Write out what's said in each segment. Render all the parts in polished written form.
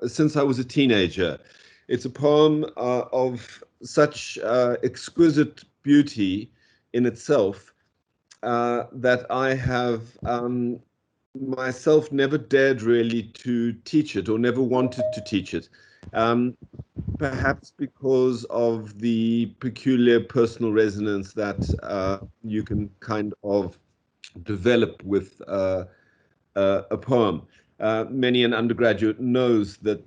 since I was a teenager. It's a poem of such exquisite beauty in itself that I have myself never dared really to teach it or never wanted to teach it. Um, Perhaps because of the peculiar personal resonance that you can kind of develop with a poem. Many an undergraduate knows that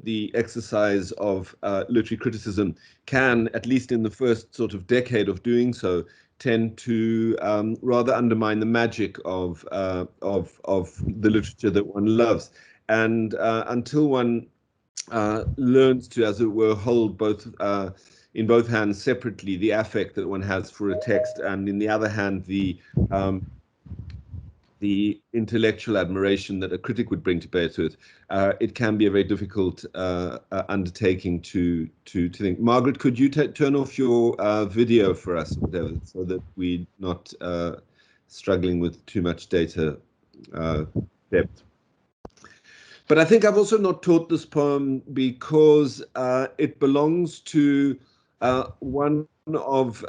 the exercise of literary criticism can, at least in the first sort of decade of doing so, tend to rather undermine the magic of the literature that one loves. And until one learns to, as it were, hold both in both hands separately the affect that one has for a text, and in the other hand the intellectual admiration that a critic would bring to bear to it, it can be a very difficult undertaking to think. Margaret, could you turn off your video for us, or whatever, so that we're not struggling with too much data depth? But I think I've also not taught this poem because it belongs to one of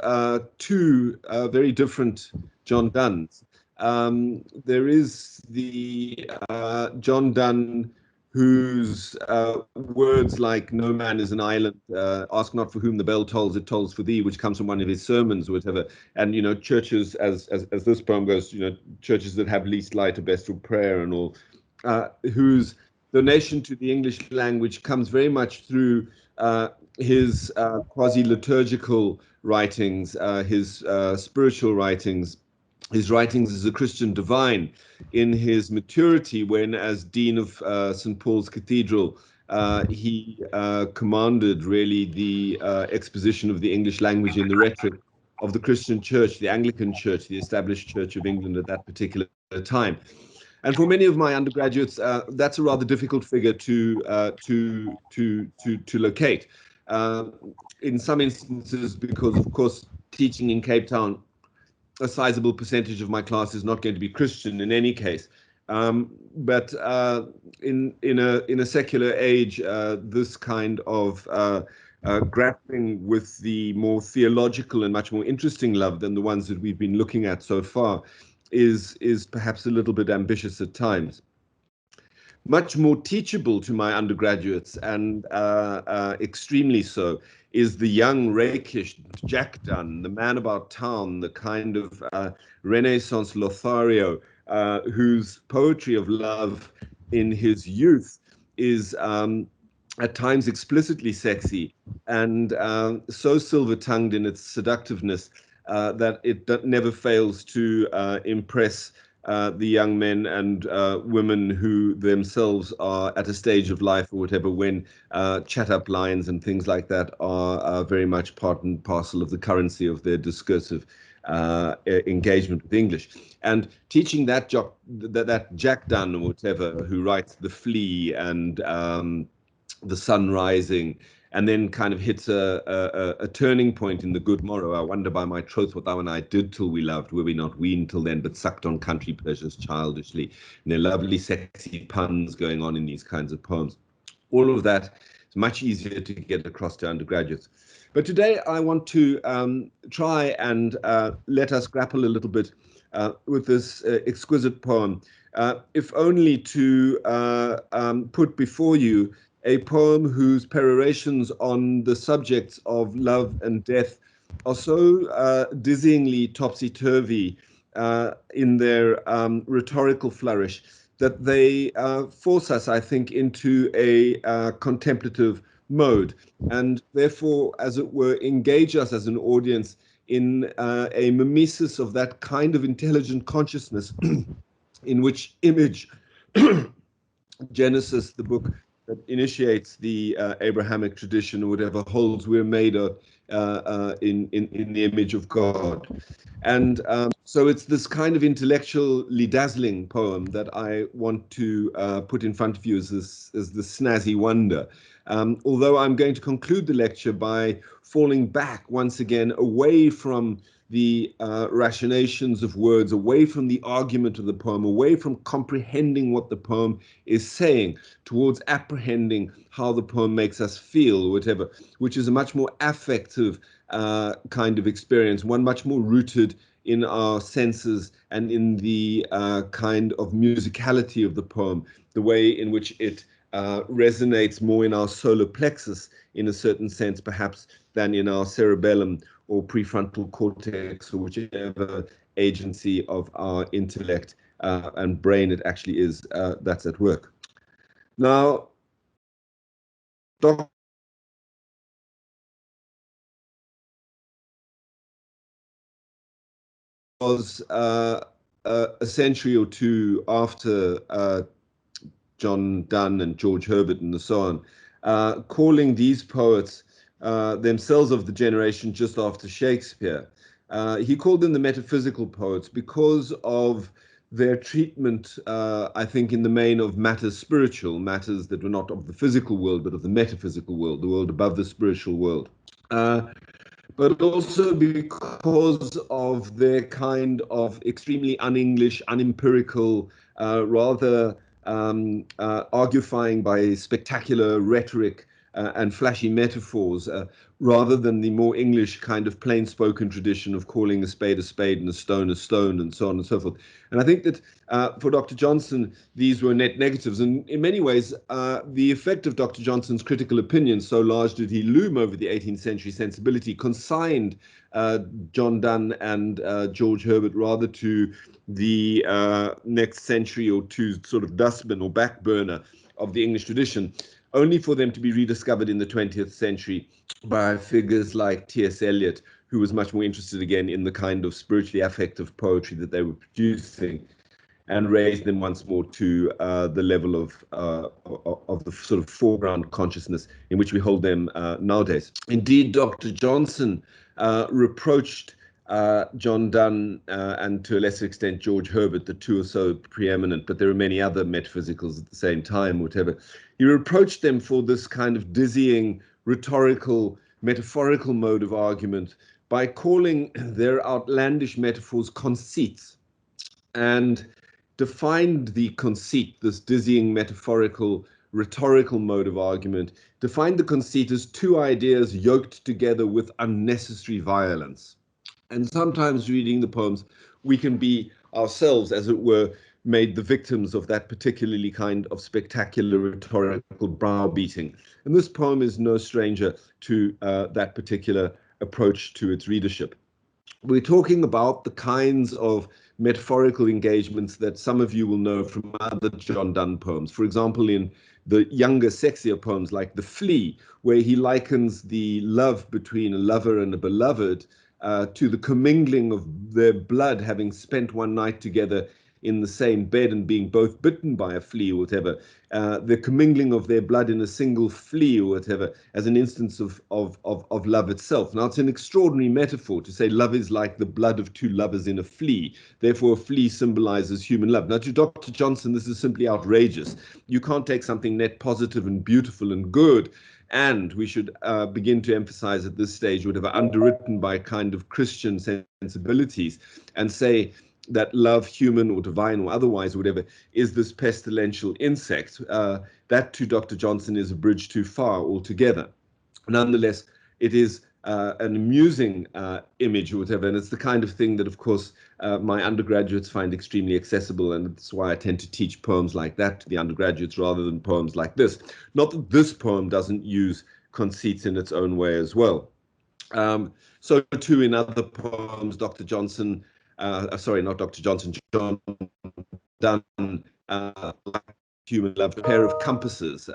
two very different John Donnes. There is the John Donne whose words like "no man is an island," "ask not for whom the bell tolls, it tolls for thee," which comes from one of his sermons or whatever. And, you know, churches, as this poem goes, you know, churches that have least light are best for prayer and all, whose donation to the English language comes very much through his quasi-liturgical writings, his spiritual writings, his writings as a Christian divine. In his maturity, when as Dean of St. Paul's Cathedral, he commanded really the exposition of the English language in the rhetoric of the Christian Church, the Anglican Church, the established Church of England at that particular time. And for many of my undergraduates, that's a rather difficult figure to locate. In some instances, because of course teaching in Cape Town, a sizable percentage of my class is not going to be Christian in any case. But in a secular age, this kind of grappling with the more theological and much more interesting love than the ones that we've been looking at so far is perhaps a little bit ambitious at times. Much more teachable to my undergraduates, and extremely so, is the young, rakish Jack Donne, the man about town, the kind of Renaissance Lothario, whose poetry of love in his youth is at times explicitly sexy and so silver-tongued in its seductiveness that it never fails to impress the young men and women who themselves are at a stage of life or whatever when chat-up lines and things like that are very much part and parcel of the currency of their discursive engagement with English. And teaching that Jack Donne or whatever, who writes The Flea and The Sun Rising, and then kind of hits a turning point in The Good Morrow. I wonder by my troth what thou and I did till we loved, were we not weaned till then, but sucked on country pleasures childishly. And there are lovely sexy puns going on in these kinds of poems. All of that is much easier to get across to undergraduates. But today I want to try and let us grapple a little bit with this exquisite poem, if only to put before you a poem whose perorations on the subjects of love and death are so dizzyingly topsy-turvy in their rhetorical flourish that they force us, I think, into a contemplative mode, and therefore, as it were, engage us as an audience in a mimesis of that kind of intelligent consciousness in which image, Genesis, the book that initiates the Abrahamic tradition or whatever, holds we're made in the image of God. And so it's this kind of intellectually dazzling poem that I want to put in front of you as the snazzy wonder. Although I'm going to conclude the lecture by falling back once again away from the ratiolations of words, away from the argument of the poem, away from comprehending what the poem is saying, towards apprehending how the poem makes us feel, or whatever, which is a much more affective kind of experience, one much more rooted in our senses and in the kind of musicality of the poem, the way in which it resonates more in our solar plexus, in a certain sense, perhaps, than in our cerebellum or prefrontal cortex, or whichever agency of our intellect and brain it actually is that's at work. Now, was a century or two after John Donne and George Herbert and so on, calling these poets themselves of the generation just after Shakespeare. He called them the metaphysical poets because of their treatment, I think, in the main of matters spiritual, matters that were not of the physical world, but of the metaphysical world, the world above the spiritual world. But also because of their kind of extremely un-English, unempirical, rather argufying by spectacular rhetoric and flashy metaphors, rather than the more English kind of plain-spoken tradition of calling a spade and a stone, and so on and so forth. And I think that for Dr. Johnson, these were net negatives. And in many ways, the effect of Dr. Johnson's critical opinion, so large did he loom over the 18th century sensibility, consigned John Donne and George Herbert rather to the next century or two sort of dustbin or back burner of the English tradition, only for them to be rediscovered in the 20th century by figures like T.S. Eliot, who was much more interested again in the kind of spiritually affective poetry that they were producing, and raised them once more to the level of the sort of foreground consciousness in which we hold them nowadays. Indeed, Dr. Johnson reproached John Donne and to a lesser extent George Herbert, the two are so preeminent, but there are many other metaphysicals at the same time, whatever. He reproached them for this kind of dizzying, rhetorical, metaphorical mode of argument by calling their outlandish metaphors conceits, and defined the conceit, this dizzying, metaphorical, rhetorical mode of argument, defined the conceit as two ideas yoked together with unnecessary violence. And sometimes reading the poems, we can be ourselves, as it were, made the victims of that particularly kind of spectacular rhetorical browbeating. And this poem is no stranger to that particular approach to its readership. We're talking about the kinds of metaphorical engagements that some of you will know from other John Donne poems. For example, in the younger, sexier poems like The Flea, where he likens the love between a lover and a beloved to the commingling of their blood, having spent one night together in the same bed and being both bitten by a flea or whatever, the commingling of their blood in a single flea or whatever, as an instance of love itself. Now, it's an extraordinary metaphor to say love is like the blood of two lovers in a flea. Therefore, a flea symbolizes human love. Now, to Dr. Johnson, this is simply outrageous. You can't take something net positive and beautiful and good, and we should begin to emphasize at this stage, whatever, underwritten by kind of Christian sensibilities, and say that love, human or divine or otherwise, whatever, is this pestilential insect. That to Dr. Johnson is a bridge too far altogether. Nonetheless, it is an amusing image or whatever, and it's the kind of thing that, of course, my undergraduates find extremely accessible, and that's why I tend to teach poems like that to the undergraduates rather than poems like this. Not that this poem doesn't use conceits in its own way as well. So too in other poems, Dr. Johnson, sorry, not Dr. Johnson, John Donne, like human love, a pair of compasses,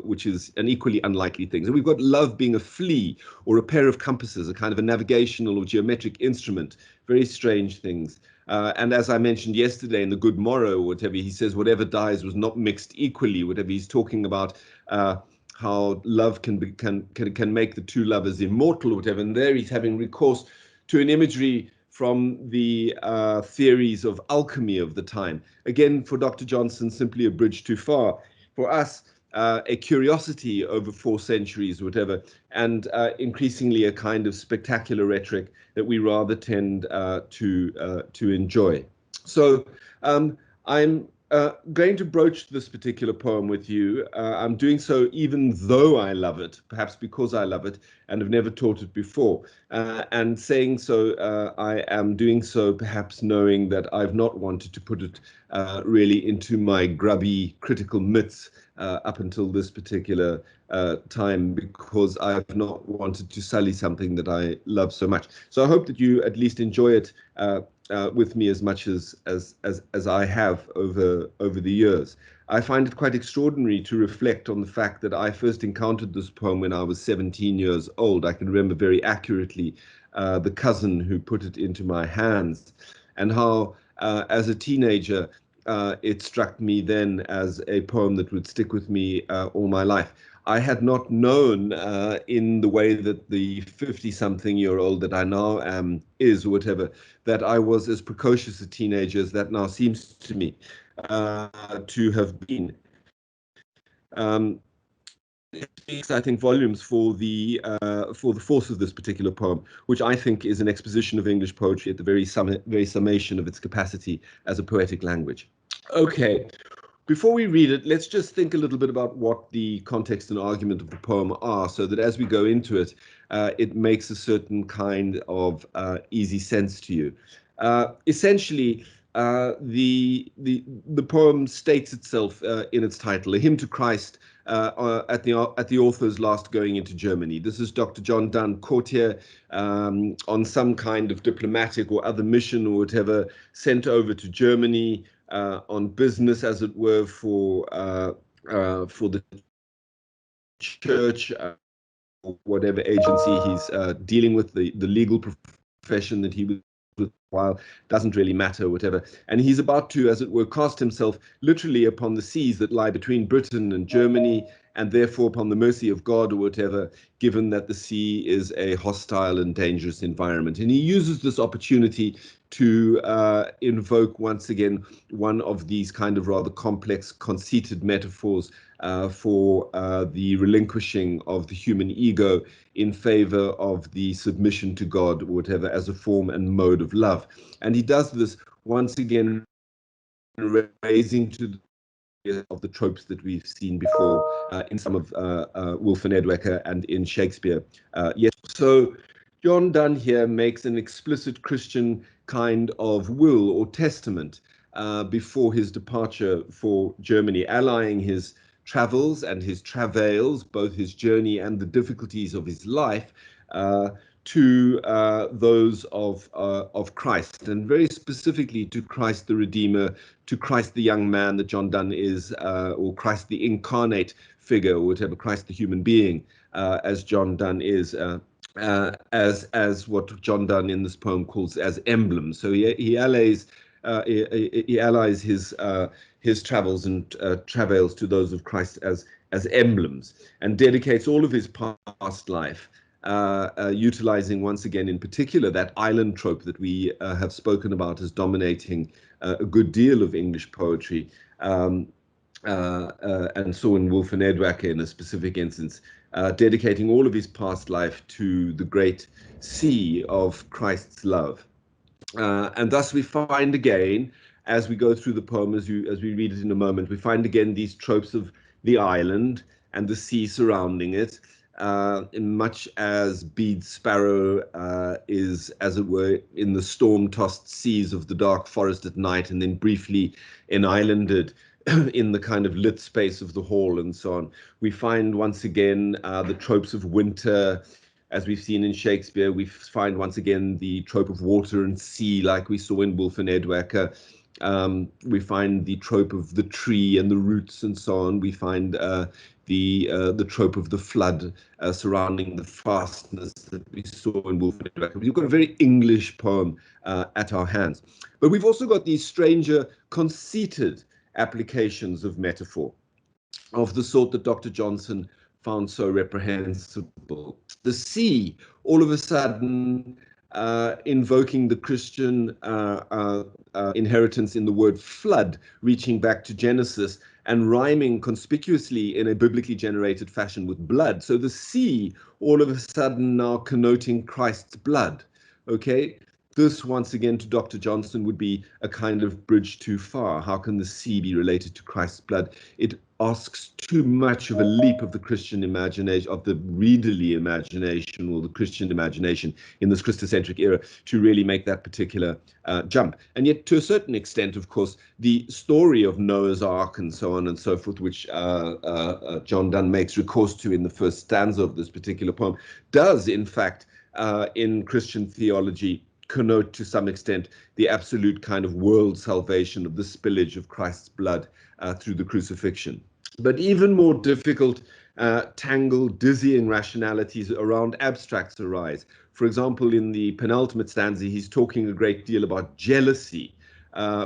which is an equally unlikely thing. So we've got love being a flea or a pair of compasses, a kind of a navigational or geometric instrument, very strange things. And as I mentioned yesterday in The Good Morrow, whatever, he says whatever dies was not mixed equally, whatever. He's talking about how love can make the two lovers immortal or whatever. And there he's having recourse to an imagery from the theories of alchemy of the time. Again, for Dr. Johnson, simply a bridge too far. For us, a curiosity over 4 centuries or whatever, and increasingly a kind of spectacular rhetoric that we rather tend to enjoy. So I'm going to broach this particular poem with you. I'm doing so even though I love it, perhaps because I love it and have never taught it before. And saying so, I am doing so perhaps knowing that I've not wanted to put it really into my grubby critical myths up until this particular time, because I've not wanted to sully something that I love so much. So I hope that you at least enjoy it with me as much as I have over the years. I find it quite extraordinary to reflect on the fact that I first encountered this poem when I was 17 years old. I can remember very accurately the cousin who put it into my hands, and how as a teenager it struck me then as a poem that would stick with me all my life. I had not known in the way that the 50-something-year-old that I now am is, or whatever, that I was as precocious a teenager as that now seems to me to have been. It speaks, I think, volumes for the force of this particular poem, which I think is an exposition of English poetry at the very summation of its capacity as a poetic language. Okay. Before we read it, let's just think a little bit about what the context and argument of the poem are, so that as we go into it, it makes a certain kind of easy sense to you. Essentially, the poem states itself in its title, A Hymn to Christ, at the author's last going into Germany. This is Dr. John Donne, courtier on some kind of diplomatic or other mission or whatever, sent over to Germany on business, as it were, for the church, or whatever agency he's dealing with, the legal profession that he was with while, doesn't really matter, whatever. And he's about to, as it were, cast himself literally upon the seas that lie between Britain and Germany, and therefore upon the mercy of God or whatever, given that the sea is a hostile and dangerous environment. And he uses this opportunity to invoke once again one of these kind of rather complex, conceited metaphors for the relinquishing of the human ego in favor of the submission to God, or whatever, as a form and mode of love. And he does this once again, raising to of the tropes that we've seen before in some of Wolf and Edwecker and in Shakespeare. Yes, so John Donne here makes an explicit Christian kind of will or testament before his departure for Germany, allying his travels and his travails, both his journey and the difficulties of his life, to those of Christ, and very specifically to Christ the Redeemer, to Christ the young man that John Donne is, or Christ the incarnate figure, or whatever, Christ the human being, as John Donne is, as what John Donne in this poem calls as emblems. So he allies his travels and travails to those of Christ as emblems, and dedicates all of his past life, utilizing once again in particular that island trope that we have spoken about as dominating a good deal of English poetry, and so in Wolf and Edwecker in a specific instance, dedicating all of his past life to the great sea of Christ's love. And thus we find again, as we go through the poem, as we read it in a moment, we find again these tropes of the island and the sea surrounding it, in much as Bede's sparrow is, as it were, in the storm-tossed seas of the dark forest at night, and then briefly islanded in the kind of lit space of the hall and so on. We find once again the tropes of winter, as we've seen in Shakespeare. We find once again the trope of water and sea, like we saw in Wolf and Edwecker. We find the trope of the tree and the roots and so on. We find the trope of the flood surrounding the fastness that we saw in Wolf and Edwecker. We've got a very English poem at our hands. But we've also got these stranger, conceited applications of metaphor, of the sort that Dr. Johnson found so reprehensible. The sea, all of a sudden, invoking the Christian inheritance in the word flood, reaching back to Genesis, and rhyming conspicuously in a biblically generated fashion with blood. So the sea, all of a sudden now connoting Christ's blood. Okay, this once again to Dr. Johnson would be a kind of bridge too far. How can the sea be related to Christ's blood? It asks too much of a leap of the Christian imagination, of the readerly imagination or the Christian imagination in this Christocentric era to really make that particular jump. And yet, to a certain extent, of course, the story of Noah's Ark and so on and so forth, which John Donne makes recourse to in the first stanza of this particular poem, does, in fact, in Christian theology, connote to some extent the absolute kind of world salvation of the spillage of Christ's blood through the crucifixion. But even more difficult, tangled, dizzying rationalities around abstracts arise. For example, in the penultimate stanza, he's talking a great deal about jealousy,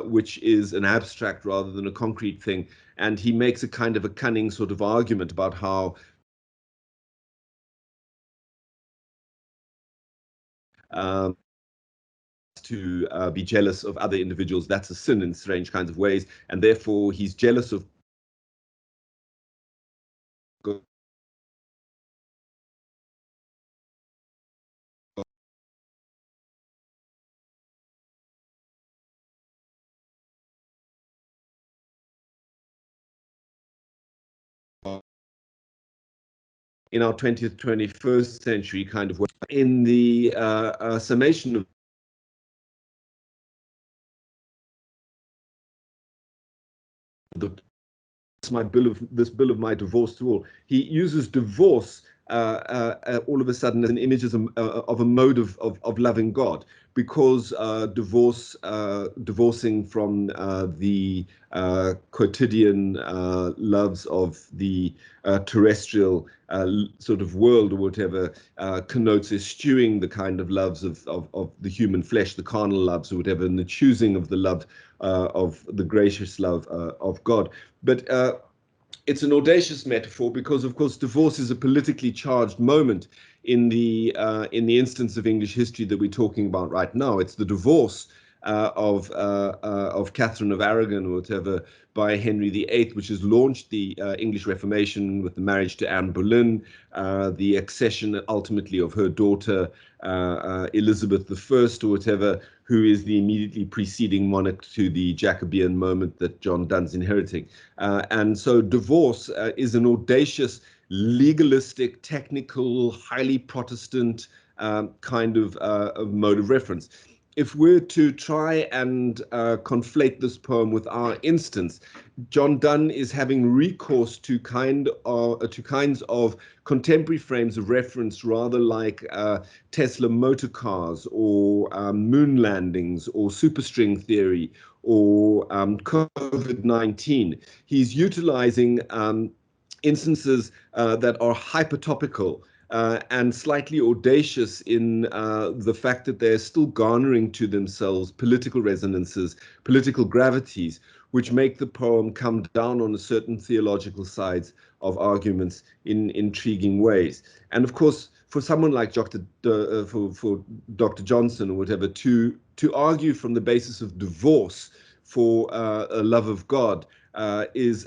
which is an abstract rather than a concrete thing. And he makes a kind of a cunning sort of argument about how to be jealous of other individuals, that's a sin in strange kinds of ways, and therefore he's jealous of God. In our 20th, 21st century kind of way, in the summation of the this bill of my divorce to all. He uses divorce all of a sudden as an image of a mode of loving God, because divorcing from the quotidian loves of the terrestrial sort of world or whatever connotes eschewing the kind of loves of the human flesh, the carnal loves or whatever, and the choosing of the love of the gracious love of God. But it's an audacious metaphor because, of course, divorce is a politically charged moment in the instance of English history that we're talking about right now. It's the divorce of Catherine of Aragon or whatever by Henry VIII, which has launched the English Reformation with the marriage to Anne Boleyn, the accession ultimately of her daughter Elizabeth I or whatever, who is the immediately preceding monarch to the Jacobean moment that John Donne's inheriting. And so divorce is an audacious, legalistic, technical, highly Protestant kind of mode of reference. If we're to try and conflate this poem with our instance, John Donne is having recourse to kinds of contemporary frames of reference, rather like Tesla motor cars or moon landings or superstring theory or COVID-19. He's utilizing instances that are hypertopical and slightly audacious in the fact that they're still garnering to themselves political resonances, political gravities, which make the poem come down on a certain theological sides of arguments in intriguing ways. And of course, for someone like Dr. Johnson or whatever, to argue from the basis of divorce for a love of God is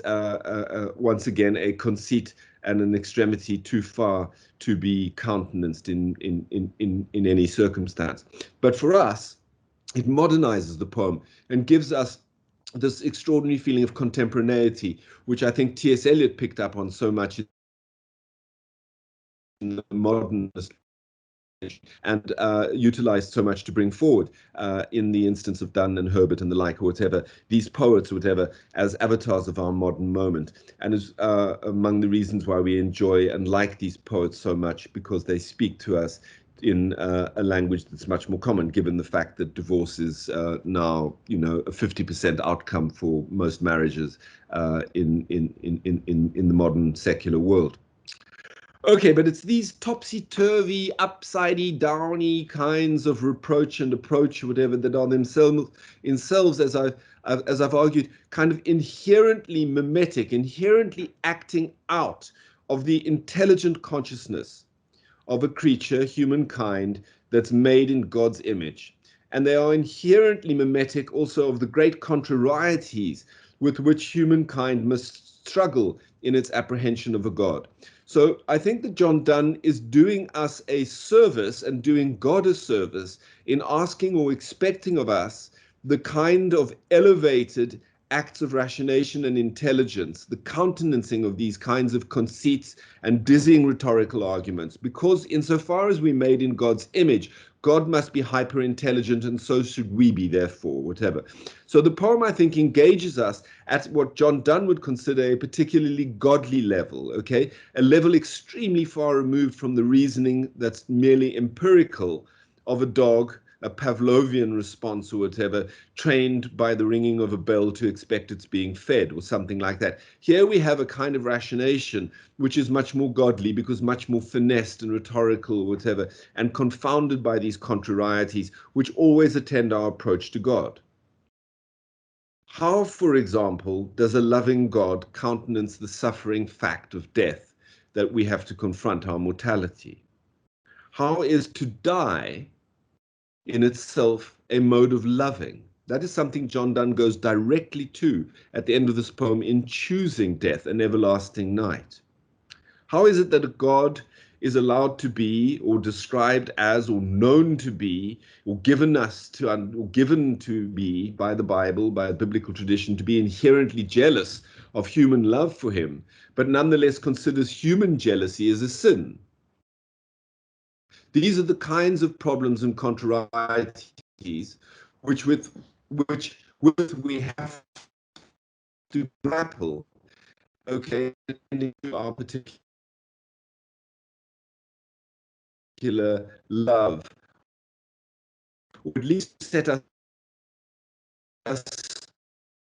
once again a conceit and an extremity too far to be countenanced in any circumstance. But for us, it modernizes the poem and gives us this extraordinary feeling of contemporaneity, which I think T.S. Eliot picked up on so much in the modernist and utilized so much to bring forward in the instance of Donne and Herbert and the like, or whatever, these poets, or whatever, as avatars of our modern moment. And is among the reasons why we enjoy and like these poets so much, because they speak to us in a language that's much more common, given the fact that divorce is now, you know, a 50% outcome for most marriages in the modern secular world. Okay, but it's these topsy-turvy, upside-y, downy kinds of reproach and approach, or whatever, that are themselves, as I've argued, kind of inherently mimetic, inherently acting out of the intelligent consciousness of a creature, humankind, that's made in God's image. And they are inherently mimetic also of the great contrarieties with which humankind must struggle in its apprehension of a God. So I think that John Donne is doing us a service and doing God a service in asking or expecting of us the kind of elevated acts of rationation and intelligence, the countenancing of these kinds of conceits and dizzying rhetorical arguments, because insofar as we're made in God's image, God must be hyper intelligent, and so should we be, therefore, whatever. So the poem, I think, engages us at what John Donne would consider a particularly godly level, okay? A level extremely far removed from the reasoning that's merely empirical of a dog, a Pavlovian response or whatever, trained by the ringing of a bell to expect it's being fed or something like that. Here we have a kind of rationation which is much more godly because much more finessed and rhetorical or whatever, and confounded by these contrarieties which always attend our approach to God. How, for example, does a loving God countenance the suffering fact of death, that we have to confront our mortality? How is to die in itself a mode of loving? That is something John Donne goes directly to at the end of this poem in choosing death, an everlasting night. How is it that a God is allowed to be, or described as, or known to be, or given to be by the Bible, by the biblical tradition, to be inherently jealous of human love for him, but nonetheless considers human jealousy as a sin? These are the kinds of problems and contrarieties with which we have to grapple, okay, into our particular love, or at least set us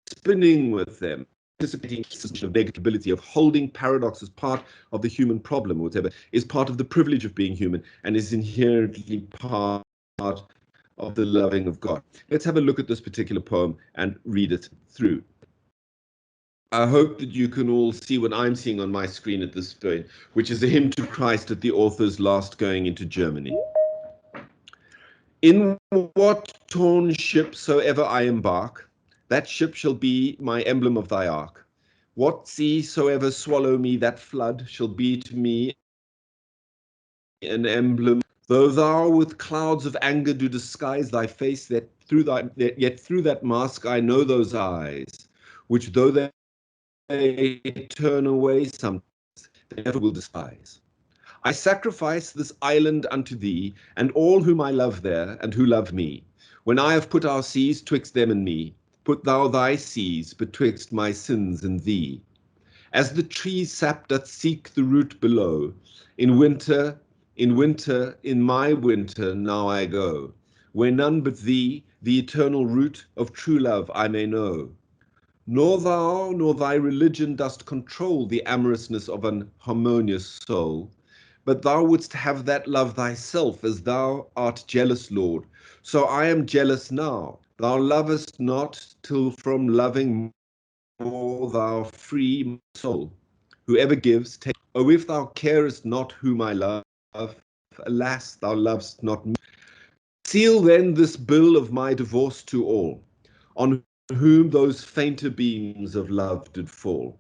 spinning with them, anticipating of negatibility, of holding paradox as part of the human problem, or whatever, is part of the privilege of being human and is inherently part of the loving of God. Let's have a look at this particular poem and read it through. I hope that you can all see what I'm seeing on my screen at this point, which is a hymn to Christ at the author's last going into Germany. In what torn ship soever I embark, that ship shall be my emblem of thy ark. What sea soever swallow me, that flood shall be to me an emblem. Though thou with clouds of anger do disguise thy face, yet through that mask I know those eyes, which though they turn away sometimes, they never will despise. I sacrifice this island unto thee, and all whom I love there, and who love me. When I have put our seas twixt them and me, put thou thy seas betwixt my sins and thee. As the tree's sap doth seek the root below, in winter, in my winter now I go, where none but thee, the eternal root of true love, I may know. Nor thou nor thy religion dost control the amorousness of an harmonious soul, but thou wouldst have that love thyself, as thou art jealous, Lord. So I am jealous now. Thou lovest not till from loving more thou free my soul. Whoever gives, take. Oh, if thou carest not whom I love, alas, thou lovest not me. Seal then this bill of my divorce to all, on whom those fainter beams of love did fall.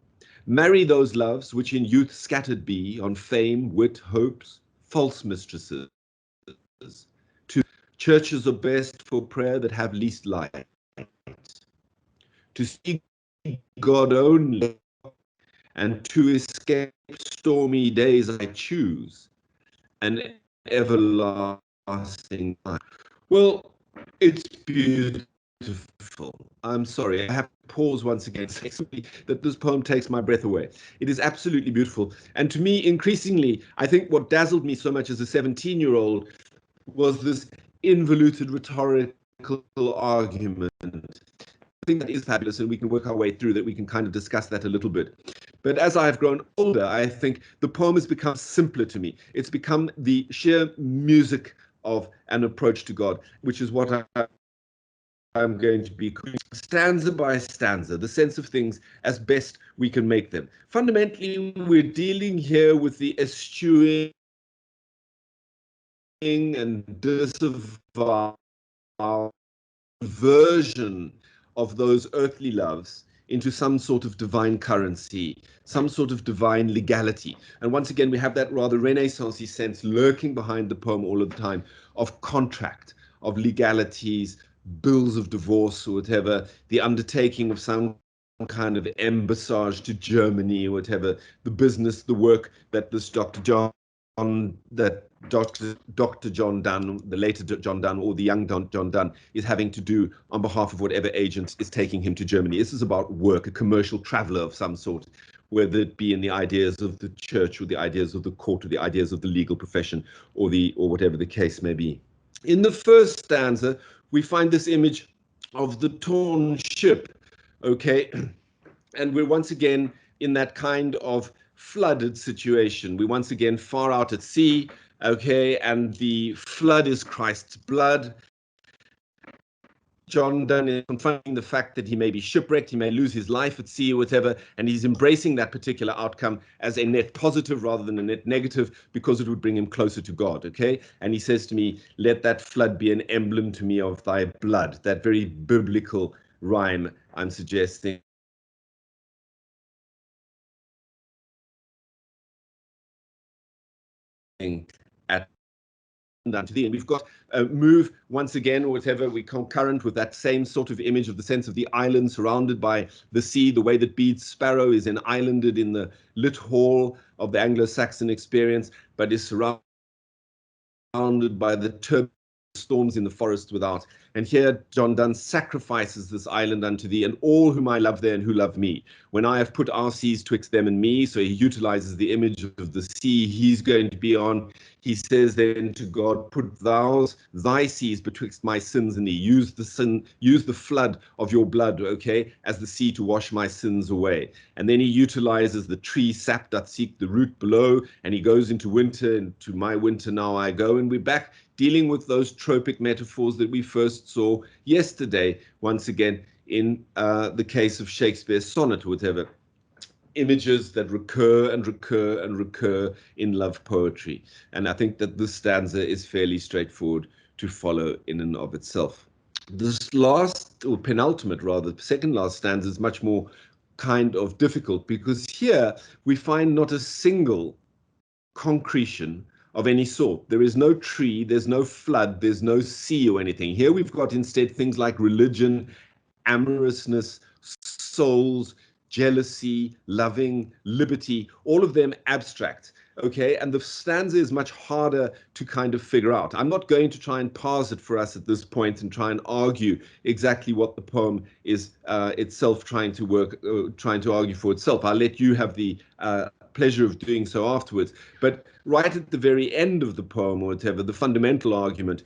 Marry those loves which in youth scattered be on fame, wit, hopes, false mistresses. To churches are best for prayer that have least light. To seek God only, and to escape stormy days I choose an everlasting life. Well, it's beautiful. I'm sorry, I have to pause once again, say simply that this poem takes my breath away. It is absolutely beautiful. And to me, increasingly, I think what dazzled me so much as a 17-year-old was this involuted rhetorical argument. I think that is fabulous, and we can work our way through that. We can kind of discuss that a little bit. But as I've grown older, I think the poem has become simpler to me. It's become the sheer music of an approach to God, which is what I'm going to be stanza by stanza, the sense of things as best we can make them. Fundamentally, we're dealing here with the eschewing and disavowal version of those earthly loves into some sort of divine currency, some sort of divine legality. And once again, we have that rather Renaissance-y sense lurking behind the poem all of the time of contract, of legalities, bills of divorce or whatever, the undertaking of some kind of embassage to Germany or whatever, the business, the work that this Dr. John Donne, the later John Donne or the young John Donne is having to do on behalf of whatever agent is taking him to Germany. This is about work, a commercial traveler of some sort, whether it be in the ideas of the church or the ideas of the court or the ideas of the legal profession or whatever the case may be. In the first stanza, we find this image of the torn ship, okay? And we're once again in that kind of flooded situation. We're once again far out at sea, okay, and the flood is Christ's blood. John Donne is confronting the fact that he may be shipwrecked, he may lose his life at sea or whatever, and he's embracing that particular outcome as a net positive rather than a net negative because it would bring him closer to God, okay? And he says to me, let that flood be an emblem to me of thy blood, that very biblical rhyme I'm suggesting. At down to the end. We've got a move once again, or whatever, we concurrent with that same sort of image of the sense of the island surrounded by the sea, the way that Bede's sparrow is then islanded in the lit hall of the Anglo-Saxon experience, but is surrounded by the turbulent storms in the forest without. And here John Donne sacrifices this island unto thee, and all whom I love there and who love me. When I have put our seas twixt them and me, so he utilizes the image of the sea he's going to be on. He says then to God, put thy seas betwixt my sins and thee. Use the flood of your blood, okay, as the sea to wash my sins away. And then he utilizes the tree sap doth seek the root below, and he goes into winter, and to my winter now I go. And we're back dealing with those tropic metaphors that we first saw yesterday, once again, in the case of Shakespeare's sonnet or whatever. Images that recur and recur and recur in love poetry. And I think that this stanza is fairly straightforward to follow in and of itself. This last, or penultimate rather, second last stanza is much more kind of difficult because here we find not a single concretion of any sort. There is no tree, there's no flood, there's no sea or anything. Here we've got instead things like religion, amorousness, souls, jealousy, loving, liberty, all of them abstract. Okay, and the stanza is much harder to kind of figure out. I'm not going to try and parse it for us at this point and try and argue exactly what the poem is itself trying to argue for itself. I'll let you have the pleasure of doing so afterwards. But right at the very end of the poem or whatever, the fundamental argument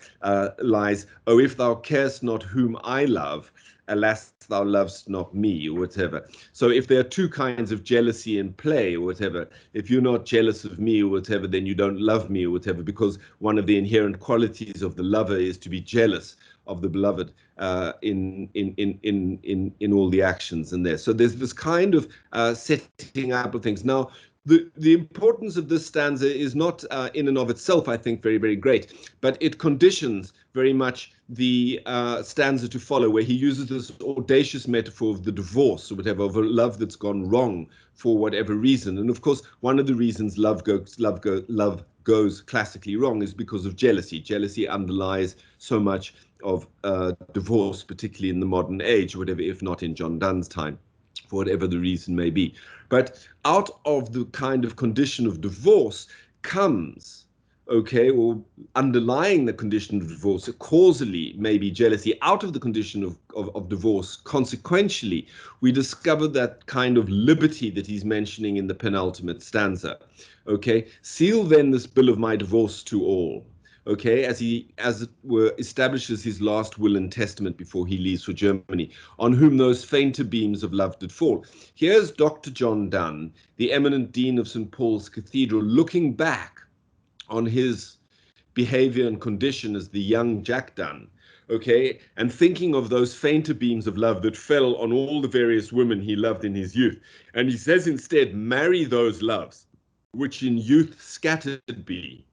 lies, oh, if thou carest not whom I love, alas, thou lovest not me, or whatever. So if there are two kinds of jealousy in play, or whatever, if you're not jealous of me, or whatever, then you don't love me, or whatever, because one of the inherent qualities of the lover is to be jealous of the beloved in all the actions in there. So there's this kind of setting up of things. Now, the importance of this stanza is not in and of itself, I think, very, very great, but it conditions very much the stanza to follow, where he uses this audacious metaphor of the divorce or whatever, of a love that's gone wrong for whatever reason. And of course, one of the reasons love goes classically wrong is because of jealousy. Jealousy underlies so much of divorce, particularly in the modern age, or whatever, if not in John Donne's time, for whatever the reason may be. But out of the kind of condition of divorce comes, okay, or underlying the condition of divorce, causally maybe jealousy. Out of the condition of divorce, consequentially, we discover that kind of liberty that he's mentioning in the penultimate stanza. Okay, seal then this bill of my divorce to all. Okay, as it were, establishes his last will and testament before he leaves for Germany, on whom those fainter beams of love did fall. Here's Dr. John Donne, the eminent dean of St. Paul's Cathedral, looking back on his behavior and condition as the young Jack Donne, okay, and thinking of those fainter beams of love that fell on all the various women he loved in his youth. And he says instead, marry those loves, which in youth scattered be,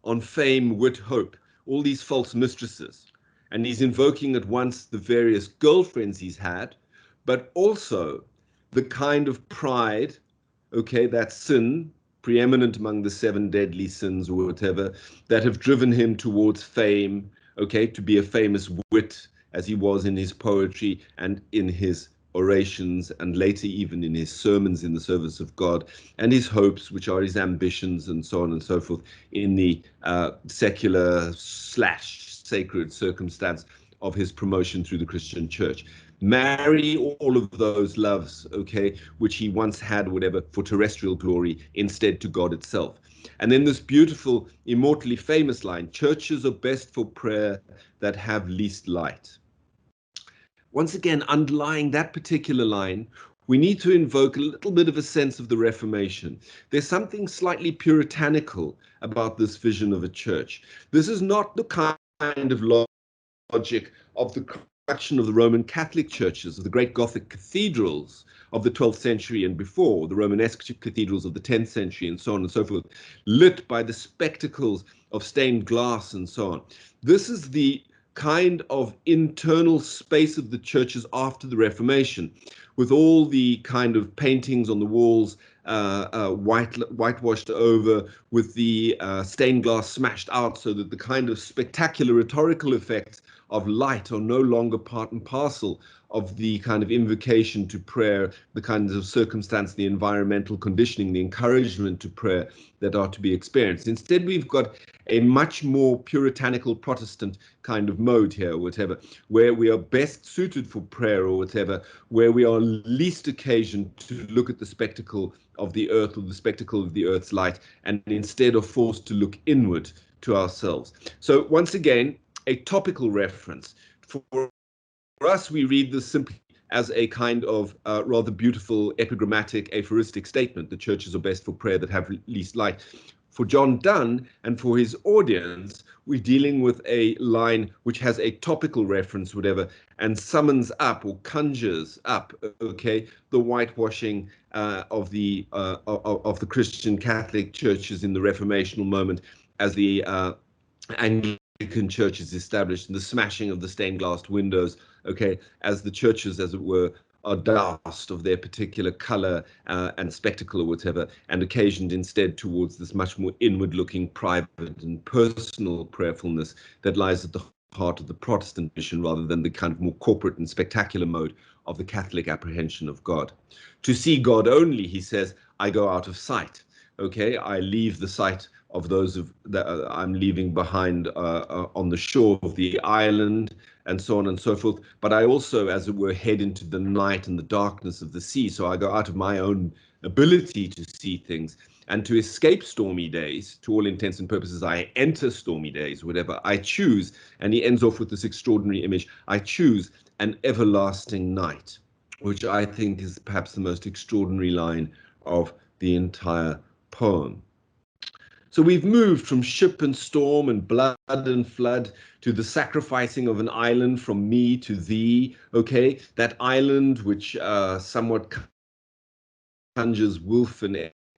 on fame, wit, hope, all these false mistresses. And he's invoking at once the various girlfriends he's had, but also the kind of pride, okay, that sin, preeminent among the 7 deadly sins or whatever, that have driven him towards fame, okay, to be a famous wit, as he was in his poetry and in his orations, and later even in his sermons in the service of God, and his hopes, which are his ambitions, and so on and so forth, in the secular / sacred circumstance of his promotion through the Christian church. Marry all of those loves, okay, which he once had, whatever, for terrestrial glory, instead to God itself. And then this beautiful, immortally famous line, churches are best for prayer that have least light. Once again, underlying that particular line, we need to invoke a little bit of a sense of the Reformation. There's something slightly puritanical about this vision of a church. This is not the kind of logic of the construction of the Roman Catholic churches, of the great Gothic cathedrals of the 12th century and before, the Romanesque cathedrals of the 10th century, and so on and so forth, lit by the spectacles of stained glass and so on. This is the kind of internal space of the churches after the Reformation, with all the kind of paintings on the walls whitewashed over, with the stained glass smashed out, so that the kind of spectacular rhetorical effects of light are no longer part and parcel of the kind of invocation to prayer, the kinds of circumstance, the environmental conditioning, the encouragement to prayer that are to be experienced. Instead, we've got a much more puritanical Protestant kind of mode here, or whatever, where we are best suited for prayer, or whatever, where we are least occasioned to look at the spectacle of the earth or the spectacle of the earth's light, and instead are forced to look inward to ourselves. So once again, a topical reference. For us, we read this simply as a kind of rather beautiful epigrammatic aphoristic statement. The churches are best for prayer that have least light. For John Donne and for his audience, we're dealing with a line which has a topical reference, whatever, and summons up or conjures up, okay, the whitewashing of the Christian Catholic churches in the Reformational moment, as the Anglican church is established, and the smashing of the stained glass windows, okay, as the churches, as it were, are doused of their particular color and spectacle or whatever, and occasioned instead towards this much more inward-looking, private and personal prayerfulness that lies at the heart of the Protestant mission, rather than the kind of more corporate and spectacular mode of the Catholic apprehension of God. To see God only, he says, I go out of sight. Okay, I leave the sight of those that I'm leaving behind on the shore of the island, and so on and so forth. But I also, as it were, head into the night and the darkness of the sea. So I go out of my own ability to see things. And to escape stormy days, to all intents and purposes, I enter stormy days, whatever. I choose, and he ends off with this extraordinary image, I choose an everlasting night, which I think is perhaps the most extraordinary line of the entire poem. So we've moved from ship and storm and blood and flood to the sacrificing of an island from me to thee, okay? That island which somewhat conjures wolf and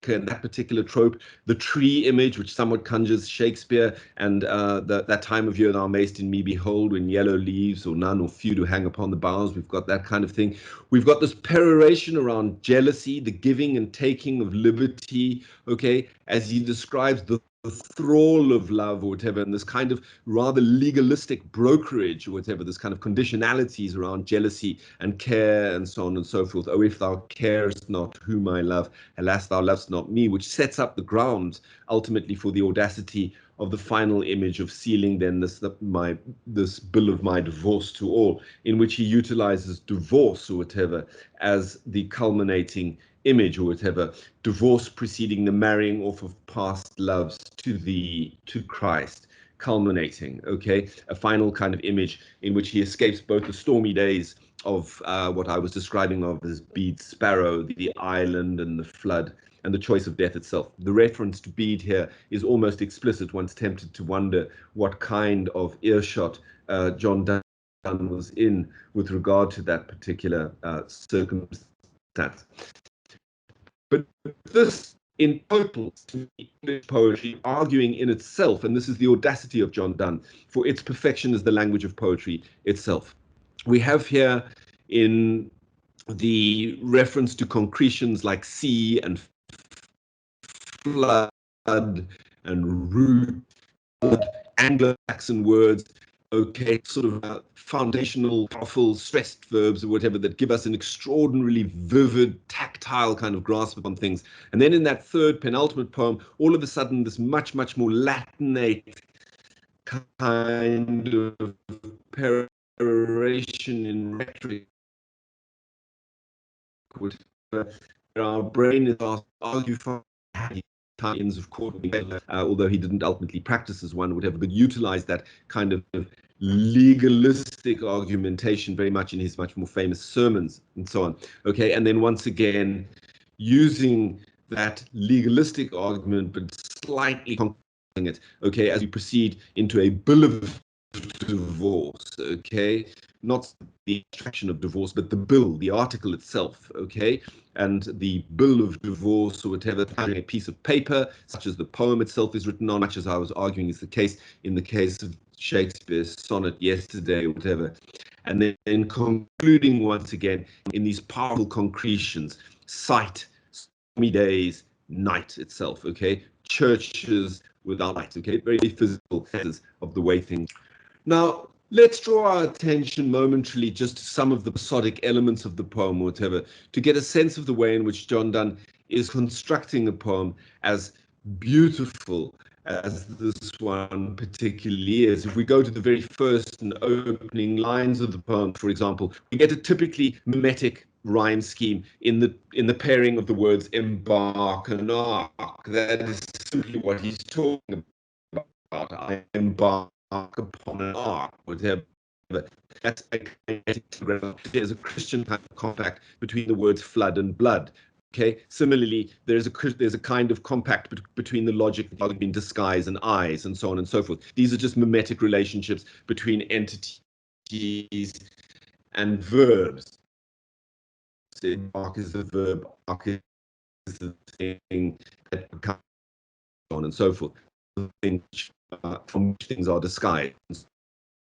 that particular trope, the tree image, which somewhat conjures Shakespeare, and that time of year thou mayst in me behold, when yellow leaves or none or few do hang upon the boughs. We've got that kind of thing. We've got this peroration around jealousy, the giving and taking of liberty, okay, as he describes the thrall of love or whatever, and this kind of rather legalistic brokerage or whatever, this kind of conditionalities around jealousy and care and so on and so forth. Oh, if thou carest not whom I love, alas, thou lovest not me, which sets up the ground ultimately for the audacity of the final image of sealing then this bill of my divorce to all, in which he utilizes divorce or whatever as the culminating image or whatever, divorce preceding the marrying off of past loves to Christ, culminating, okay, a final kind of image in which he escapes both the stormy days of what I was describing of as Bede's sparrow, the island and the flood, and the choice of death itself. The reference to Bede here is almost explicit. One's tempted to wonder what kind of earshot John Donne was in with regard to that particular circumstance. But this, in total, English poetry arguing in itself, and this is the audacity of John Donne, for its perfection as the language of poetry itself. We have here in the reference to concretions like sea and flood and root, Anglo-Saxon words, okay, sort of foundational, powerful, stressed verbs or whatever that give us an extraordinarily vivid, tactile kind of grasp on things. And then in that third penultimate poem, all of a sudden, this much, much more Latinate kind of peroration in rhetoric, where our brain is asked, argue for Italians, of course, although he didn't ultimately practice as one, whatever, but utilized that kind of legalistic argumentation very much in his much more famous sermons and so on. Okay, and then once again, using that legalistic argument, but slightly concreting it, okay, as we proceed into a bill of divorce, okay, not the abstraction of divorce, but the bill, the article itself, okay, and the bill of divorce or whatever, a piece of paper, such as the poem itself is written on, much as I was arguing is the case in the case of Shakespeare's sonnet yesterday or whatever, and then concluding once again in these powerful concretions, sight, stormy days, night itself, okay, churches without light, okay, very physical senses of the way things. Now, let's draw our attention momentarily just to some of the prosodic elements of the poem, or whatever, to get a sense of the way in which John Donne is constructing a poem as beautiful as this one particularly is. If we go to the very first and opening lines of the poem, for example, we get a typically mimetic rhyme scheme in the pairing of the words embark and arc. That is simply what he's talking about. I embark upon an arc, whatever. That's there's a Christian kind of compact between the words flood and blood. Okay. Similarly, there's a kind of compact between the logic between disguise and eyes, and so on and so forth. These are just mimetic relationships between entities and verbs. So arc is the verb, arc is the thing that becomes, so on and so forth. From which things are disguised,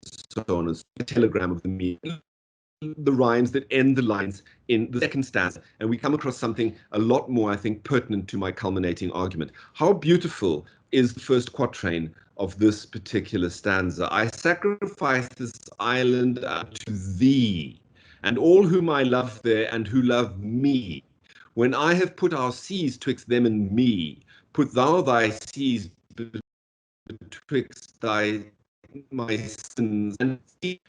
so on as a telegram of the meaning, the rhymes that end the lines in the second stanza, and we come across something a lot more, I think, pertinent to my culminating argument. How beautiful is the first quatrain of this particular stanza? I sacrifice this island unto thee, and all whom I love there, and who love me. When I have put our seas twixt them and me, put thou thy seas betwixt my sins. And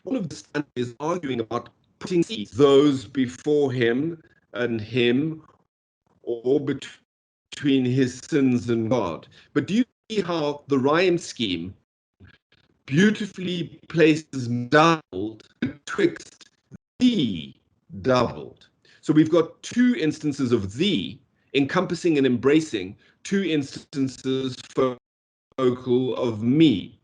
all of this is arguing about putting those before him and him, or between his sins and God. But do you see how the rhyme scheme beautifully places doubled betwixt the doubled? So we've got two instances of the encompassing and embracing two instances focal of me.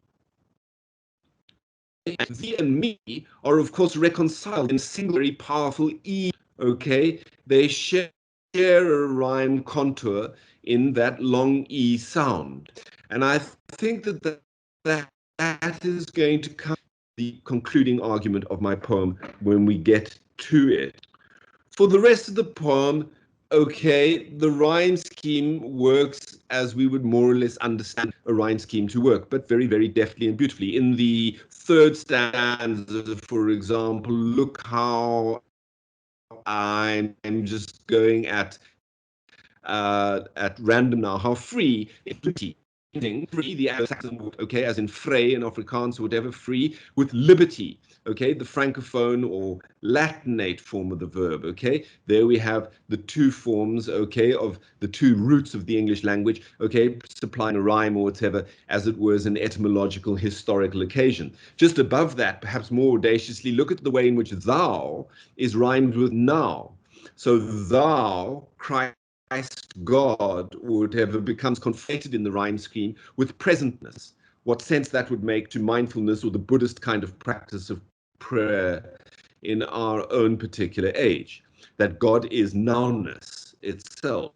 And thee and me are, of course, reconciled in singularly powerful E, okay? They share a rhyme contour in that long E sound. And I think that is going to come the concluding argument of my poem when we get to it. For the rest of the poem, okay, the rhyme scheme works as we would more or less understand a rhyme scheme to work, but very, very deftly and beautifully. In the third stanza, for example, look how I'm just going at random now, how free liberty. Free, the Anglo-Saxon word, okay, as in frey in Afrikaans or whatever, free, with liberty, okay, the Francophone or Latinate form of the verb, okay. There we have the two forms, okay, of the two roots of the English language, okay, supplying a rhyme or whatever, as it was an etymological historical occasion. Just above that, perhaps more audaciously, look at the way in which thou is rhymed with now. So thou, Christ, God, or whatever, becomes conflated in the rhyme scheme with presentness. What sense that would make to mindfulness or the Buddhist kind of practice of prayer in our own particular age, that God is nowness itself.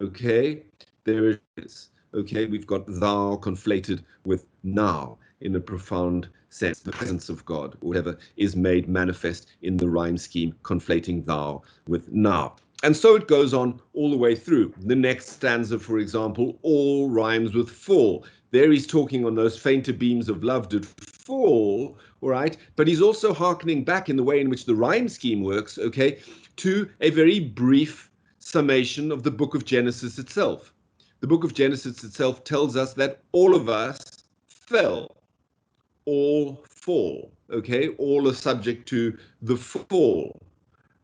Okay, there it is. Okay, we've got thou conflated with now in a profound sense, the presence of God, or whatever, is made manifest in the rhyme scheme, conflating thou with now. And so it goes on all the way through. The next stanza, for example, all rhymes with fall. There he's talking on those fainter beams of love did fall, all right? But he's also hearkening back in the way in which the rhyme scheme works, okay, to a very brief summation of the book of Genesis itself. The book of Genesis itself tells us that all of us fell, all fall, okay? All are subject to the fall,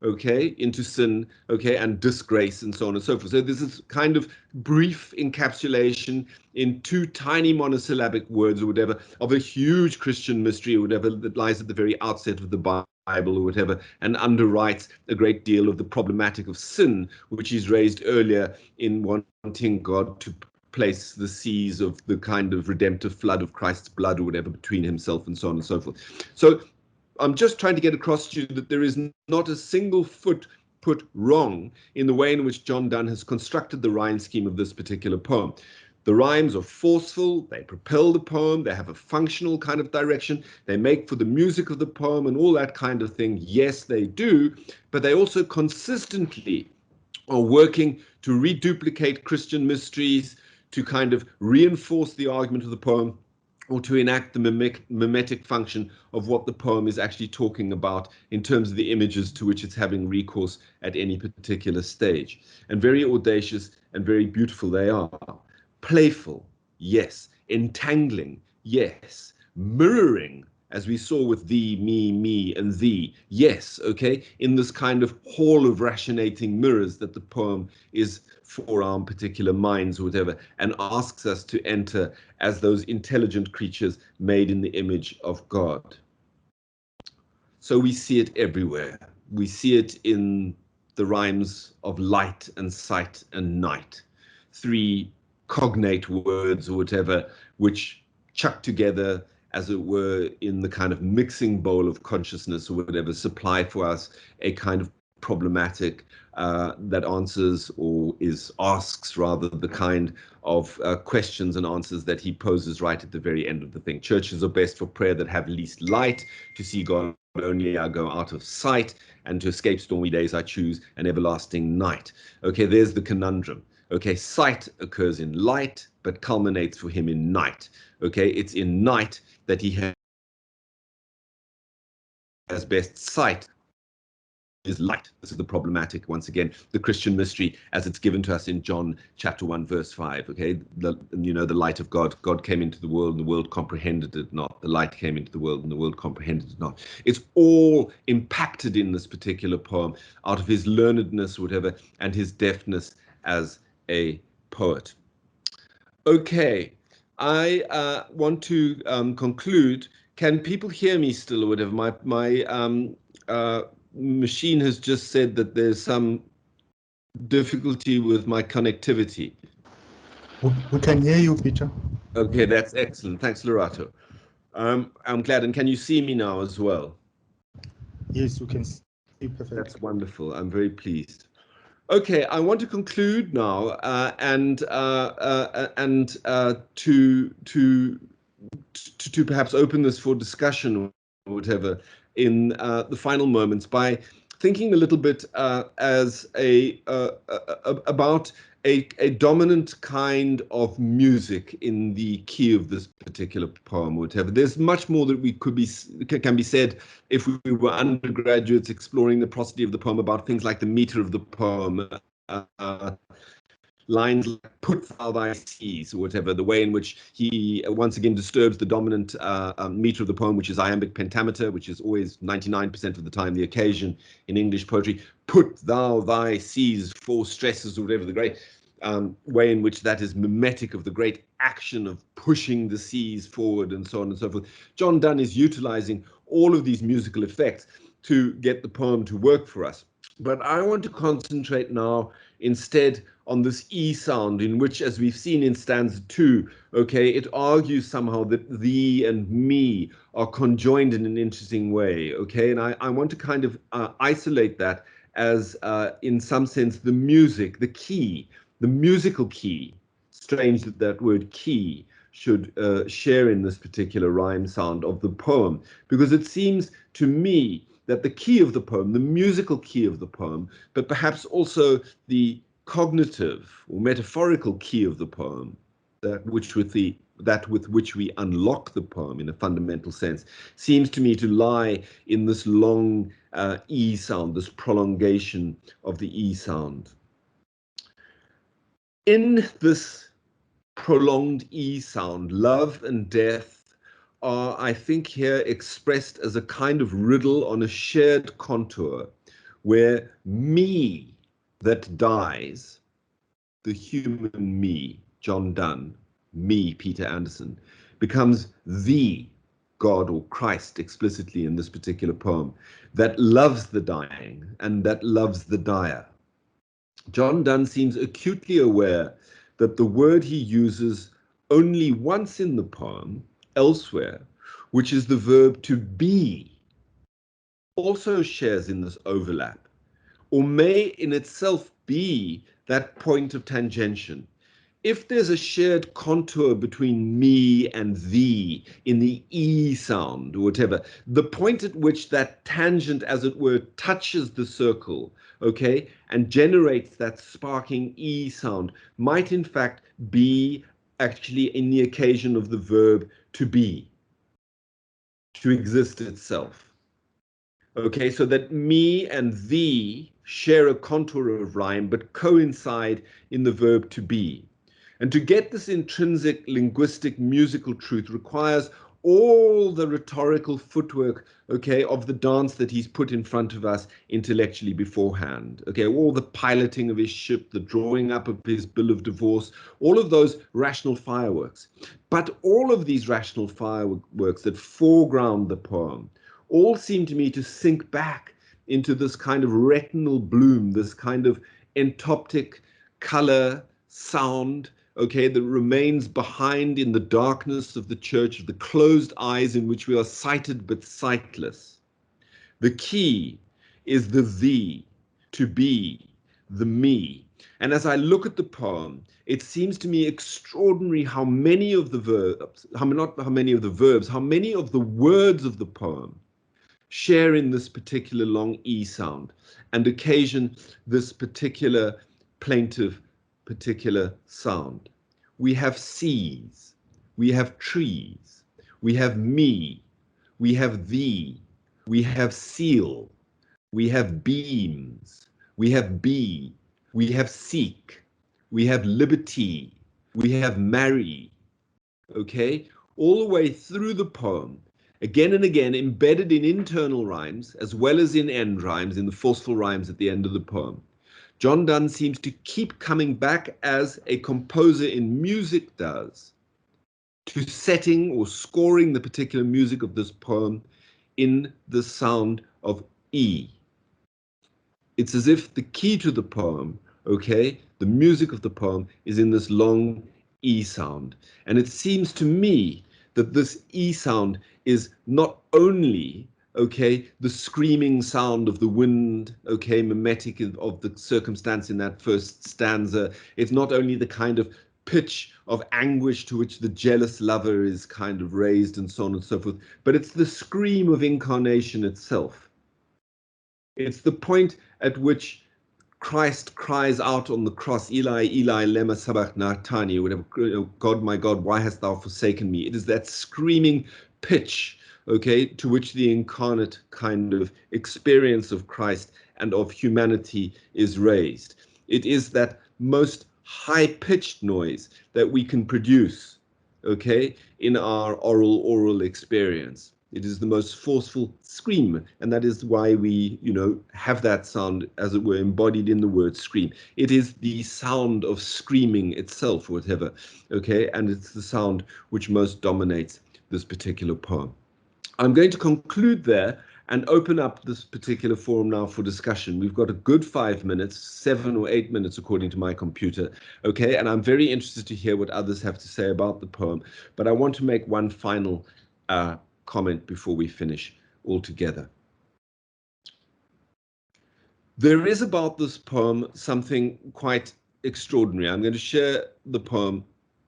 okay, into sin, okay, and disgrace and so on and so forth. So this is kind of brief encapsulation in two tiny monosyllabic words or whatever of a huge Christian mystery or whatever that lies at the very outset of the Bible or whatever, and underwrites a great deal of the problematic of sin, which is raised earlier in wanting God to place the seas of the kind of redemptive flood of Christ's blood or whatever between himself and so on and so forth. So I'm just trying to get across to you that there is not a single foot put wrong in the way in which John Donne has constructed the rhyme scheme of this particular poem. The rhymes are forceful, they propel the poem, they have a functional kind of direction, they make for the music of the poem and all that kind of thing. Yes, they do, but they also consistently are working to reduplicate Christian mysteries, to kind of reinforce the argument of the poem, or to enact the mimetic function of what the poem is actually talking about in terms of the images to which it's having recourse at any particular stage. And very audacious and very beautiful they are. Playful, yes. Entangling, yes. Mirroring, as we saw with thee, me, and thee, yes, okay, in this kind of hall of rationating mirrors that the poem is for our particular minds or whatever, and asks us to enter as those intelligent creatures made in the image of God. So we see it everywhere. We see it in the rhymes of light and sight and night, three cognate words or whatever, which chuck together, as it were, in the kind of mixing bowl of consciousness or whatever, supply for us a kind of problematic that answers, or asks rather, the kind of questions and answers that he poses right at the very end of the thing. Churches are best for prayer that have least light. To see God only I go out of sight, and to escape stormy days I choose an everlasting night. Okay, there's the conundrum. Okay, sight occurs in light, but culminates for him in night. Okay, it's in night that he has best sight. Is light. This is the problematic, once again, the Christian mystery as it's given to us in John chapter 1 verse 5. Okay, the light of God. God came into the world and the world comprehended it not. The light came into the world and the world comprehended it not. It's all impacted in this particular poem out of his learnedness, whatever, and his deftness as a poet. Okay, I want to conclude. Can people hear me still or whatever? My machine has just said that there's some difficulty with my connectivity. We can hear you, Peter. Okay, that's excellent. Thanks, Lorato. I'm glad. And can you see me now as well? Yes, you can see perfectly. That's wonderful. I'm very pleased. Okay, I want to conclude now and to perhaps open this for discussion or whatever in the final moments by thinking a little bit as about a dominant kind of music in the key of this particular poem, or whatever. There's much more that can be said if we were undergraduates exploring the prosody of the poem about things like the meter of the poem, lines like put thou thy seas, or whatever, the way in which he once again disturbs the dominant meter of the poem, which is iambic pentameter, which is always 99% of the time the occasion in English poetry. Put thou thy seas, four stresses, or whatever, the great way in which that is mimetic of the great action of pushing the seas forward and so on and so forth. John Donne is utilizing all of these musical effects to get the poem to work for us. But I want to concentrate now instead on this E sound, in which, as we've seen in stanza 2, okay, it argues somehow that thee and me are conjoined in an interesting way, okay? And I want to kind of isolate that as, in some sense, the music, the key, the musical key, strange that that word key should share in this particular rhyme sound of the poem, because it seems to me that the key of the poem, the musical key of the poem, but perhaps also the cognitive or metaphorical key of the poem, that with which we unlock the poem in a fundamental sense, seems to me to lie in this long E sound, this prolongation of the E sound. In this prolonged E sound, love and death are, I think, here expressed as a kind of riddle on a shared contour, where me that dies, the human me, John Donne, me, Peter Anderson, becomes the God or Christ explicitly in this particular poem, that loves the dying and that loves the dyer. John Donne seems acutely aware that the word he uses only once in the poem, elsewhere, which is the verb to be, also shares in this overlap, or may in itself be that point of tangention. If there's a shared contour between me and thee in the E sound or whatever, the point at which that tangent, as it were, touches the circle, okay, and generates that sparking E sound might in fact be actually in the occasion of the verb to be, to exist itself. Okay, so that me and thee share a contour of rhyme, but coincide in the verb to be. And to get this intrinsic linguistic musical truth requires all the rhetorical footwork, okay, of the dance that he's put in front of us intellectually beforehand. Okay, all the piloting of his ship, the drawing up of his bill of divorce, all of those rational fireworks. But all of these rational fireworks that foreground the poem all seem to me to sink back into this kind of retinal bloom, this kind of entoptic color, sound, okay, that remains behind in the darkness of the church, of the closed eyes in which we are sighted but sightless. The key is the thee, to be, the me. And as I look at the poem, it seems to me extraordinary how many of the verbs, how many of the words of the poem share in this particular long E sound and occasion this particular plaintive, particular sound. We have seas, we have trees, we have me, we have thee, we have seal, we have beams, we have be, we have seek, we have liberty, we have marry, okay? All the way through the poem, again and again, embedded in internal rhymes, as well as in end rhymes, in the forceful rhymes at the end of the poem. John Donne seems to keep coming back, as a composer in music does, to setting or scoring the particular music of this poem in the sound of E. It's as if the key to the poem, okay, the music of the poem, is in this long E sound. And it seems to me that this E sound is not only, okay, the screaming sound of the wind, okay, mimetic of the circumstance in that first stanza. It's not only the kind of pitch of anguish to which the jealous lover is kind of raised and so on and so forth, but it's the scream of incarnation itself. It's the point at which Christ cries out on the cross, Eli, Eli, lema sabachthani, whatever, God, my God, why hast thou forsaken me? It is that screaming pitch, okay, to which the incarnate kind of experience of Christ and of humanity is raised. It is that most high-pitched noise that we can produce, okay, in our oral experience. It is the most forceful scream, and that is why we, have that sound, as it were, embodied in the word scream. It is the sound of screaming itself, whatever, okay, and it's the sound which most dominates this particular poem. I'm going to conclude there and open up this particular forum now for discussion. We've got a good 5 minutes, 7 or 8 minutes according to my computer, okay, and I'm very interested to hear what others have to say about the poem, but I want to make one final comment before we finish altogether. There is about this poem something quite extraordinary. I'm going to share the poem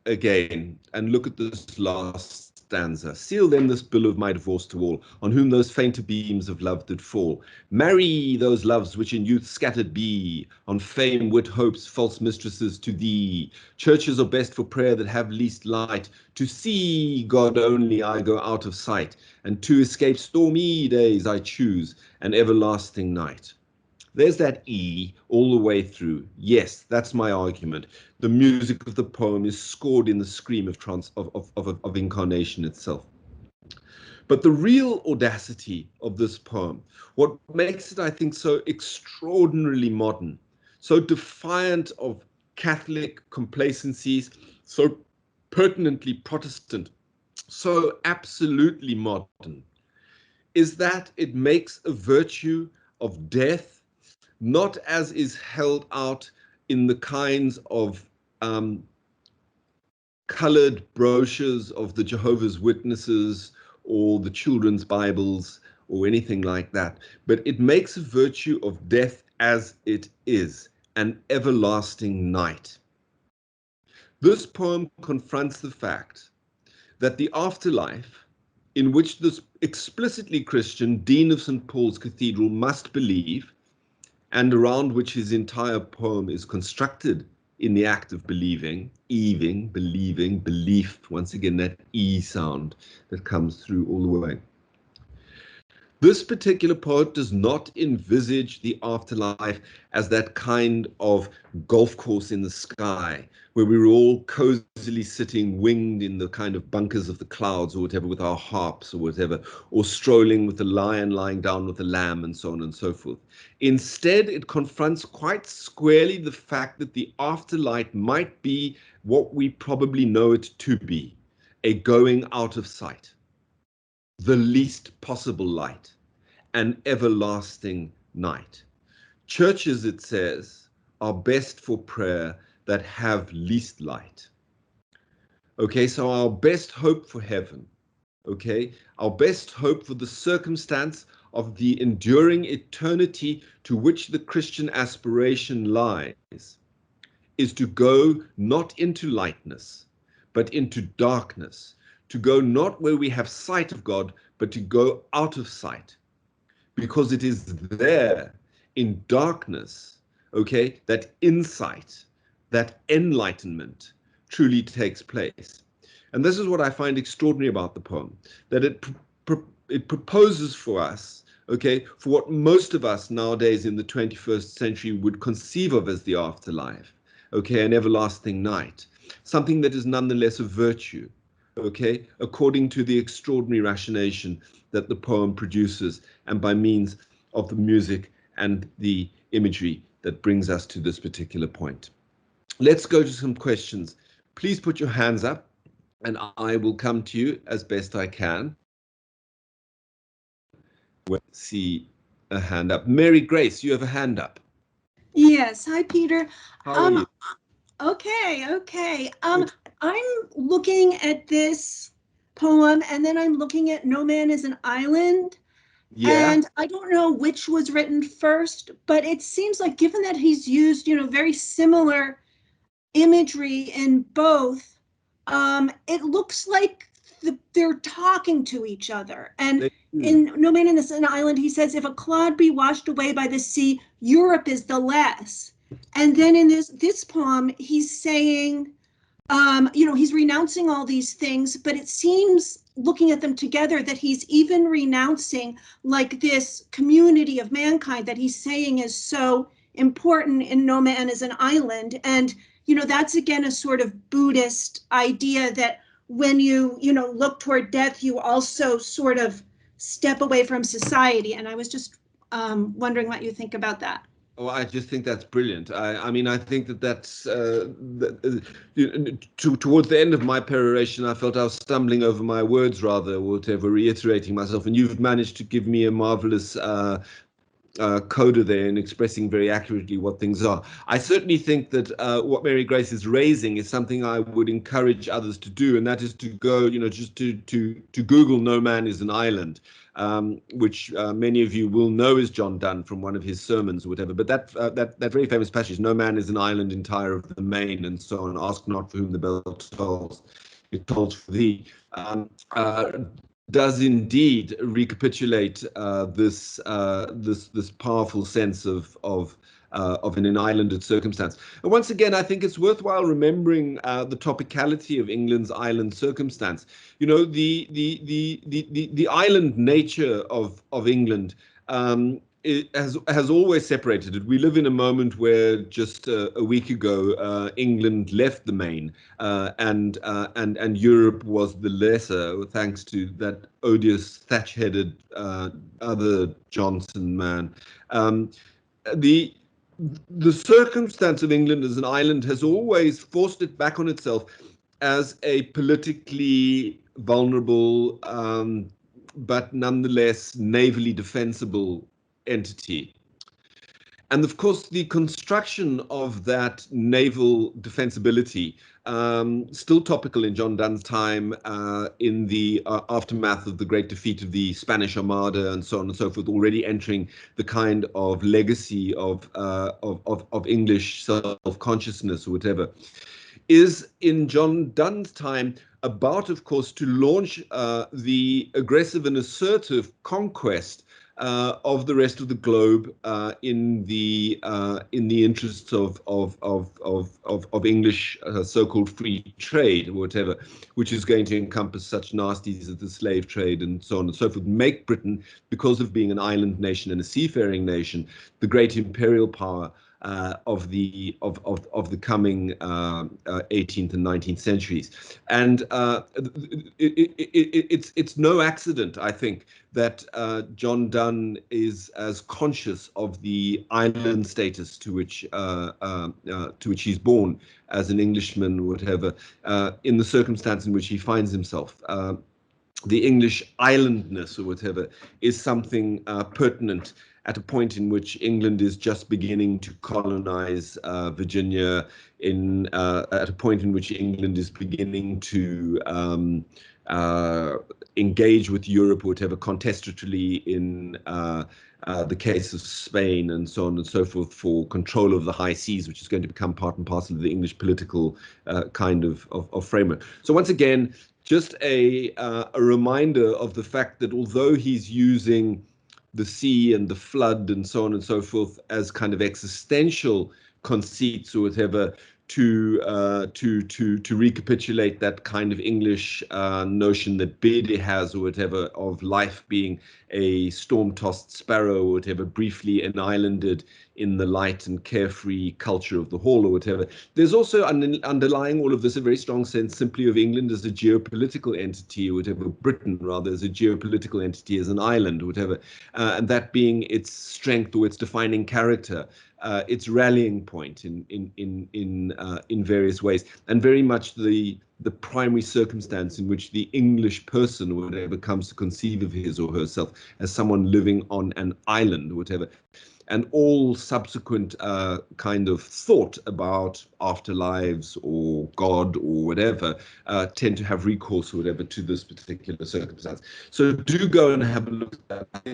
again and look at this last stanza. Seal then this bill of my divorce to all, on whom those fainter beams of love did fall. Marry those loves which in youth scattered be, on fame, wit, hopes, false mistresses to thee. Churches are best for prayer that have least light. To see God only I go out of sight, and to escape stormy days I choose an everlasting night. There's that E all the way through. Yes, that's my argument. The music of the poem is scored in the scream of incarnation itself. But the real audacity of this poem, what makes it, I think, so extraordinarily modern, so defiant of Catholic complacencies, so pertinently Protestant, so absolutely modern, is that it makes a virtue of death not as is held out in the kinds of colored brochures of the Jehovah's Witnesses or the children's Bibles or anything like that, but it makes a virtue of death as it is, an everlasting night. This poem confronts the fact that the afterlife, in which this explicitly Christian Dean of St. Paul's Cathedral must believe, and around which his entire poem is constructed in the act of believing, believing, belief, once again, that E sound that comes through all the way. This particular poet does not envisage the afterlife as that kind of golf course in the sky where we're all cozily sitting winged in the kind of bunkers of the clouds or whatever with our harps or whatever, or strolling with the lion lying down with the lamb and so on and so forth. Instead, it confronts quite squarely the fact that the afterlife might be what we probably know it to be, a going out of sight. The least possible light, an everlasting night. Churches, it says, are best for prayer that have least light. Okay, so our best hope for heaven, okay, our best hope for the circumstance of the enduring eternity to which the Christian aspiration lies, is to go not into lightness, but into darkness, to go not where we have sight of God, but to go out of sight, because it is there in darkness, okay, that insight, that enlightenment truly takes place. And this is what I find extraordinary about the poem, that it proposes for us, okay, for what most of us nowadays in the 21st century would conceive of as the afterlife, okay, an everlasting night, something that is nonetheless a virtue, okay, according to the extraordinary rationation that the poem produces and by means of the music and the imagery that brings us to this particular point. Let's go to some questions. Please put your hands up and I will come to you as best I can. We'll see a hand up. Mary Grace, you have a hand up. Yes. Hi, Peter. How are you? Okay. I'm looking at this poem and then I'm looking at No Man is an Island. Yeah. And I don't know which was written first, but it seems like given that he's used, very similar imagery in both, it looks like they're talking to each other. And in No Man is an Island, he says, if a clod be washed away by the sea, Europe is the less. And then in this poem, he's saying, he's renouncing all these things, but it seems, looking at them together, that he's even renouncing like this community of mankind that he's saying is so important in No Man is an Island. And, that's again a sort of Buddhist idea that when you, look toward death, you also sort of step away from society. And I was just wondering what you think about that. Oh, I just think that's brilliant. I mean, I think that's towards the end of my peroration, I felt I was stumbling over my words rather, or whatever, reiterating myself. And you've managed to give me a marvelous coda there and expressing very accurately what things are. I certainly think that what Mary Grace is raising is something I would encourage others to do, and that is to go, just to Google "No Man is an Island," which many of you will know is John Donne from one of his sermons or whatever. But that very famous passage, "No man is an island entire of the main," and so on. "Ask not for whom the bell tolls, it tolls for thee." Does indeed recapitulate this powerful sense of an islanded circumstance. And once again, I think it's worthwhile remembering the topicality of England's island circumstance. The island nature of England. It has always separated it. We live in a moment where just a week ago England left the main, and Europe was the lesser, thanks to that odious thatch-headed other Johnson man. The circumstance of England as an island has always forced it back on itself as a politically vulnerable, but nonetheless navally defensible entity. And of course, the construction of that naval defensibility, still topical in John Donne's time, in the aftermath of the great defeat of the Spanish Armada and so on and so forth, already entering the kind of legacy of English self-consciousness or whatever, is in John Donne's time about, of course, to launch the aggressive and assertive conquest of the rest of the globe in the interests of English so-called free trade or whatever, which is going to encompass such nasties as the slave trade and so on and so forth. Make Britain, because of being an island nation and a seafaring nation, the great imperial power of the coming 18th and 19th centuries. And it's no accident, I think, that John Donne is as conscious of the island status to which he's born as an Englishman or whatever, in the circumstance in which he finds himself. The English islandness or whatever is something pertinent at a point in which England is just beginning to colonize Virginia, at a point in which England is beginning to engage with Europe or whatever contestatally in the case of Spain and so on and so forth for control of the high seas, which is going to become part and parcel of the English political kind of framework. So once again, just a reminder of the fact that although he's using the sea and the flood and so on and so forth as kind of existential conceits or whatever to recapitulate that kind of English notion that Bede has or whatever of life being a storm-tossed sparrow or whatever, briefly islanded in the light and carefree culture of the hall or whatever. There's also underlying all of this a very strong sense simply of England as a geopolitical entity or whatever, Britain rather as a geopolitical entity, as an island or whatever, and that being its strength or its defining character, its rallying point in various ways, and very much the primary circumstance in which the English person or whatever comes to conceive of his or herself as someone living on an island or whatever. And all subsequent kind of thought about afterlives or God or whatever tend to have recourse or whatever to this particular circumstance. So do go and have a look at that.